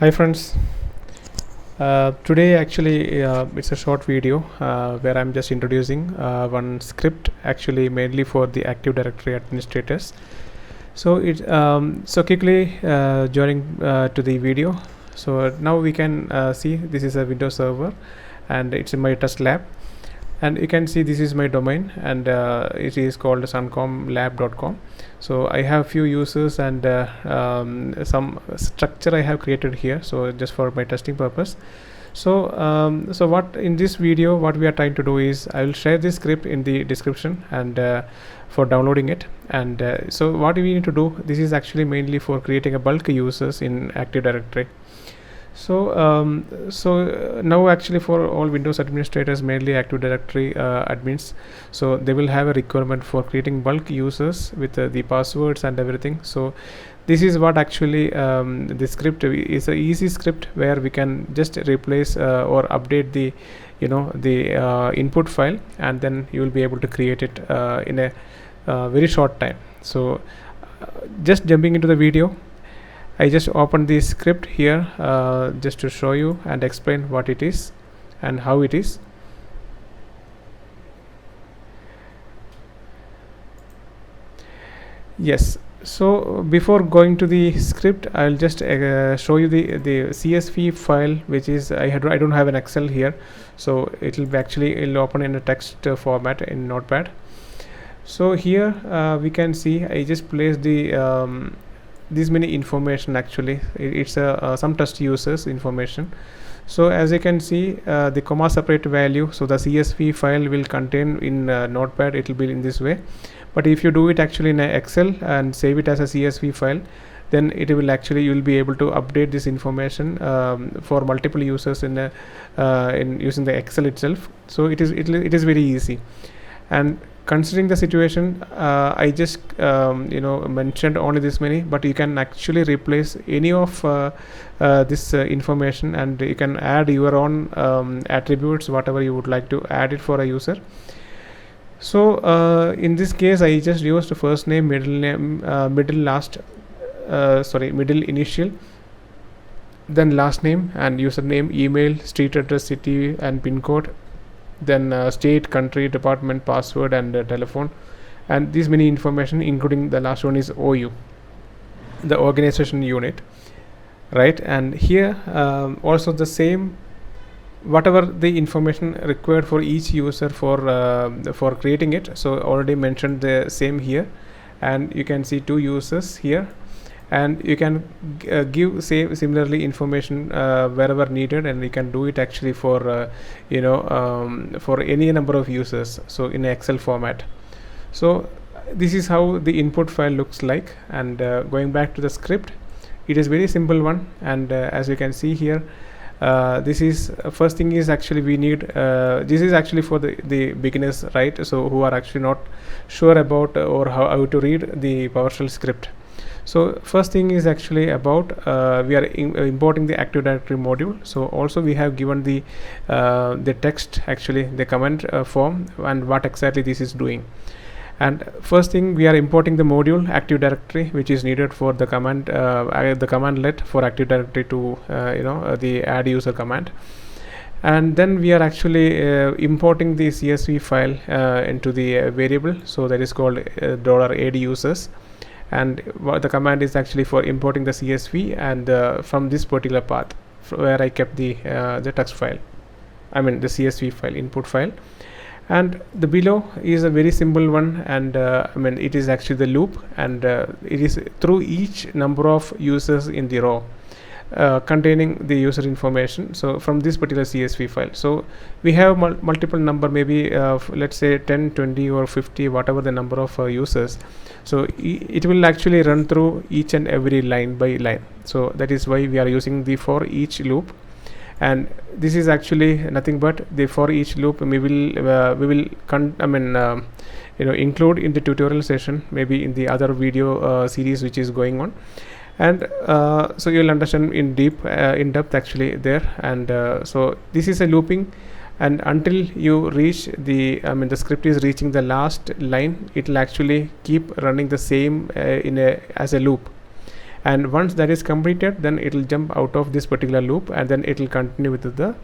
Hi friends, today actually it's a short video where I'm just introducing one script actually mainly for the Active Directory administrators. So so quickly joining to the video. So now we can see this is a Windows server and it's in my test lab, and you can see this is my domain, and it is called suncomlab.com. So I have few users and some structure I have created here, so just for my testing purpose. So what in this video what we are trying to do is I will share this script in the description and for downloading it. And so what we need to do, this is actually mainly for creating a bulk users in Active Directory. So now actually for all Windows administrators, mainly Active Directory admins, so they will have a requirement for creating bulk users with the passwords and everything. So this is what actually the script is, a easy script where we can just replace or update the input file, and then you will be able to create it in a very short time. So just jumping into the video, I just opened the script here just to show you and explain what it is and how it is. Yes, so before going to the script, I'll just show you the CSV file, which is I don't have an Excel here, so it'll open in a text format in Notepad. So here we can see I just placed the this many information. Actually it's some test users information. So as you can see the comma separate value, so the CSV file will contain in Notepad, it will be in this way. But if you do it actually in Excel and save it as a CSV file, then it will actually, you will be able to update this information for multiple users in using the Excel itself. So it is very easy. And considering the situation, I just mentioned only this many, but you can actually replace any of this information, and you can add your own attributes, whatever you would like to add it for a user. So in this case I just used first name, middle name, middle initial, then last name and username, email, street address, city and pin code, then state, country, department, password and telephone, and these many information, including the last one is OU, the organization unit, right? And here also the same, whatever the information required for each user for creating it, so already mentioned the same here. And you can see two users here, and you can give similarly information wherever needed, and you can do it actually for for any number of users, so in Excel format. So this is how the input file looks like. And going back to the script, it is very simple one. And as you can see here, this is first thing is actually we need this is actually for the beginners, right? So who are actually not sure about or how to read the PowerShell script. So first thing is actually about we are importing the Active Directory module. So also we have given the text, actually the command form, and what exactly this is doing. And first thing, we are importing the module Active Directory, which is needed for the command the commandlet for Active Directory to the add user command. And then we are actually importing the CSV file into the variable, so that is called $add users. And what the command is actually for importing the CSV and from this particular path where I kept the text file, I mean the CSV file, input file. And the below is a very simple one, and it is actually the loop, and it is through each number of users in the row containing the user information, so from this particular CSV file. So we have multiple number, maybe let's say 10, 20 or 50, whatever the number of users. So it will actually run through each and every line by line. So that is why we are using the for each loop. And this is actually nothing but the for each loop we will include in the tutorial session, maybe in the other video series which is going on. And so you'll understand in depth actually there. And so this is a looping, and until you reach the script is reaching the last line, it will actually keep running the same as a loop. and once that is completed, then it will jump out of this particular loop, and then it will continue with the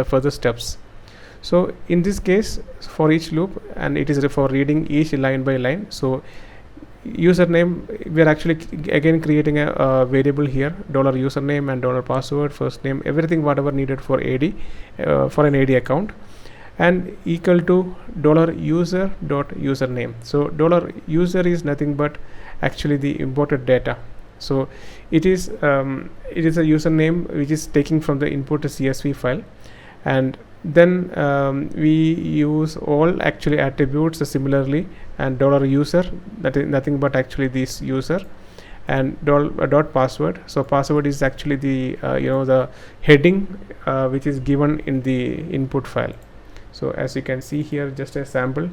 further steps. So in this case, for each loop, and it is for reading each line by line. So username, we are actually again creating a variable here, $username and $password, first name, everything whatever needed for AD, for an AD account, and equal to $user.username. So $user is nothing but actually the imported data. So it is a username which is taking from the input CSV file, and then we use all actually attributes similarly, and $user, that is nothing but actually this user, and dot password. So password is actually the the heading which is given in the input file. So as you can see here, just a sample.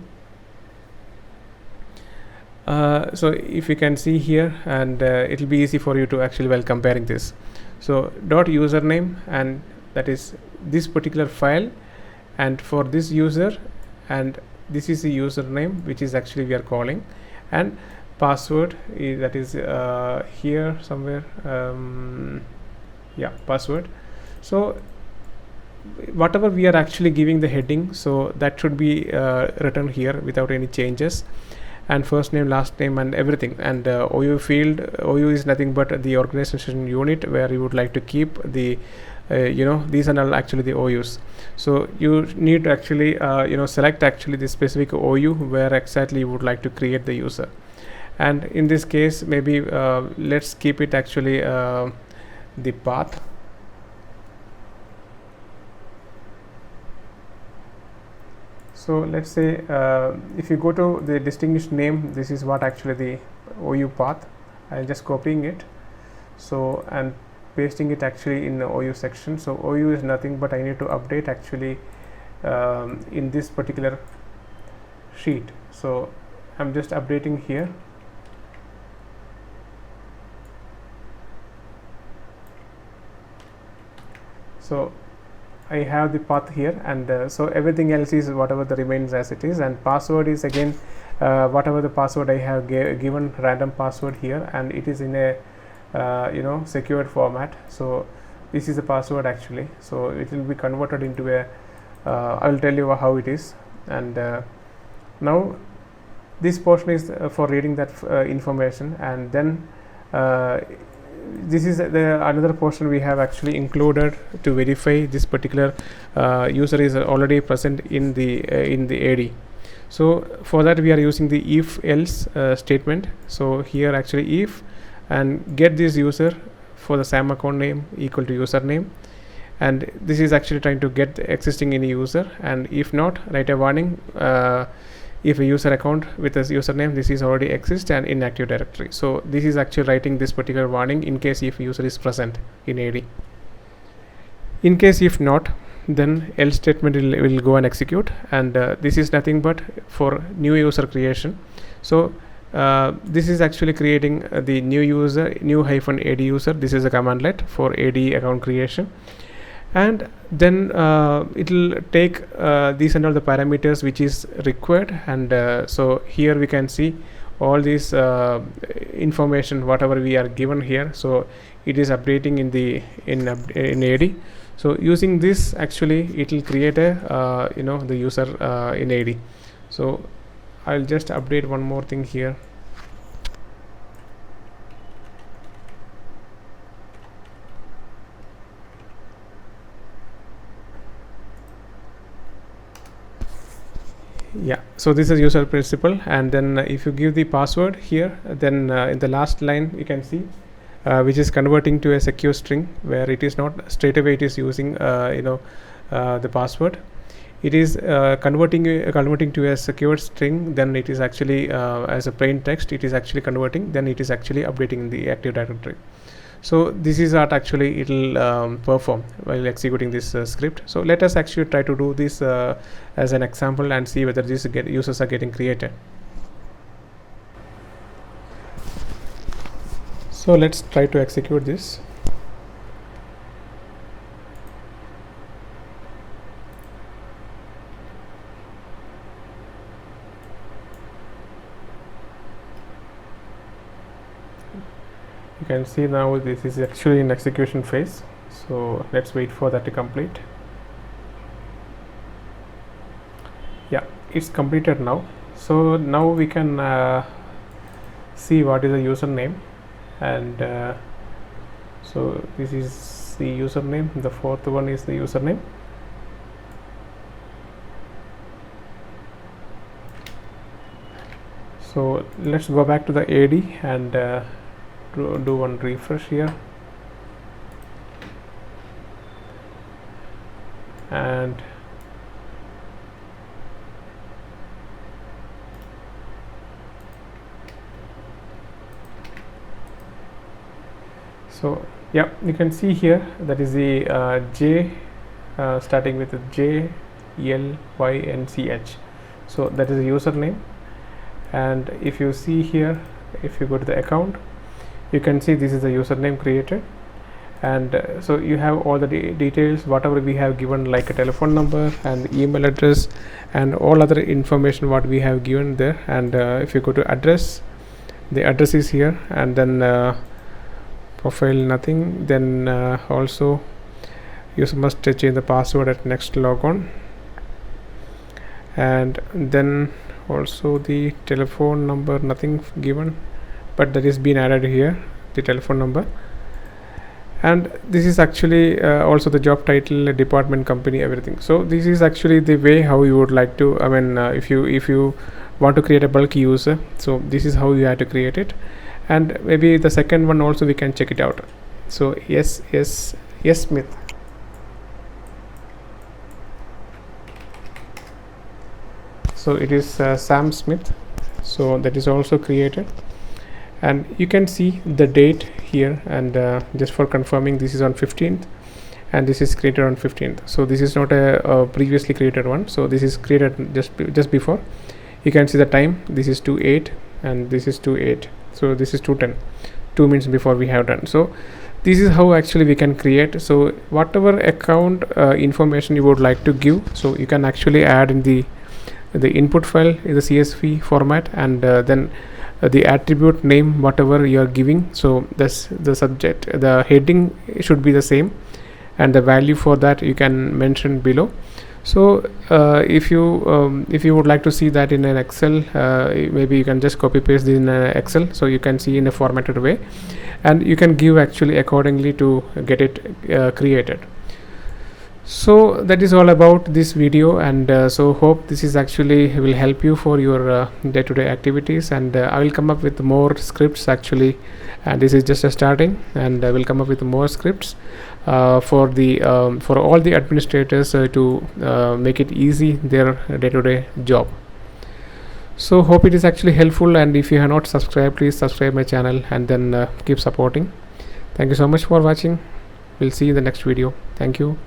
So if you can see here, and it will be easy for you to actually while comparing this. So dot username, and that is this particular file, and for this user, and this is the username which is actually we are calling, and password is, that is here somewhere, password. So whatever we are actually giving the heading, so that should be written here without any changes, and first name, last name, and everything. And OU field, OU is nothing but the organization unit where you would like to keep the these are all actually the OUs. So you need to actually select actually the specific OU where exactly you would like to create the user. And in this case, maybe let's keep it actually the path. So let's say if you go to the distinguished name, this is what actually the OU path. I'm just copying it, so, and pasting it actually in the OU section. So OU is nothing but I need to update actually in this particular sheet. So I'm just updating here. So I have the path here, and so everything else is whatever the remains as it is, and password is again whatever the password I have given random password here, and it is in a secured format. So this is the password actually, so it will be converted into a I will tell you how it is. And now this portion is for reading that information, and then this is the another portion we have actually included to verify this particular user is already present in the AD. So for that we are using the if else statement. So here actually if and get this user for the SAM account name equal to username, and this is actually trying to get existing any user, and if not, write a warning if a user account with a username this is already exist and in active directory. So this is actually writing this particular warning in case if user is present in AD. In case if not, then else statement will go and execute, and this is nothing but for new user creation. So this is actually creating the new user, new -AD user. This is a commandlet for AD account creation, and then it will take these and all the parameters which is required, and so here we can see all this information whatever we are given here. So it is updating in the in AD. So using this actually it will create a the user in AD. So I'll just update one more thing here. Yeah, so this is user principal, and then if you give the password here, then in the last line you can see which is converting to a secure string, where it is not straight away it is using the password. It is converting to a secure string, then it is actually as a plain text it is actually converting, then it is actually updating in the active directory. So this is what actually it will perform while executing this script. So let us actually try to do this as an example and see whether these users are getting created. So let's try to execute this. You can see now this is actually in execution phase, so let's wait for that to complete. Yeah, it's completed now. So now we can see what is the username, and so this is the username. The fourth one is the username. So let's go back to the AD and do one refresh here, and so yeah, you can see here that is the J starting with J L Y N C H. So that is the username, and if you see here, if you go to the account, you can see this is the username created, and so you have all the details whatever we have given, like a telephone number and email address and all other information what we have given there. And if you go to address, the address is here, and then profile nothing, then also you must change the password at next logon, and then also the telephone number nothing given, but that is been added here, the telephone number. And this is actually also the job title, department, company, everything. So this is actually the way how you would like to, I mean if you want to create a bulk user, so this is how you have to create it. And maybe the second one also we can check it out. So yes Smith. So it is Sam Smith, so that is also created, and you can see the date here, and just for confirming, this is on 15th and this is created on 15th. So this is not a previously created one, so this is created just before. You can see the time, this is 2:08 and this is 2:08, so this is 2:10, 2 minutes before we have done. So this is how actually we can create. So whatever account information you would like to give, so you can actually add in the input file in the CSV format, and then the attribute name whatever you are giving, so this the subject, the heading should be the same, and the value for that you can mention below. So if you would like to see that in an Excel, maybe you can just copy paste this in Excel, so you can see in a formatted way, and you can give actually accordingly to get it created. So that is all about this video, and so hope this is actually will help you for your day-to-day activities. And I will come up with more scripts actually, and this is just a starting, and I will come up with more scripts for all the administrators to make it easy their day-to-day job. So hope it is actually helpful, and if you have not subscribed, please subscribe my channel and then keep supporting. Thank you so much for watching. We'll see you in the next video. Thank you.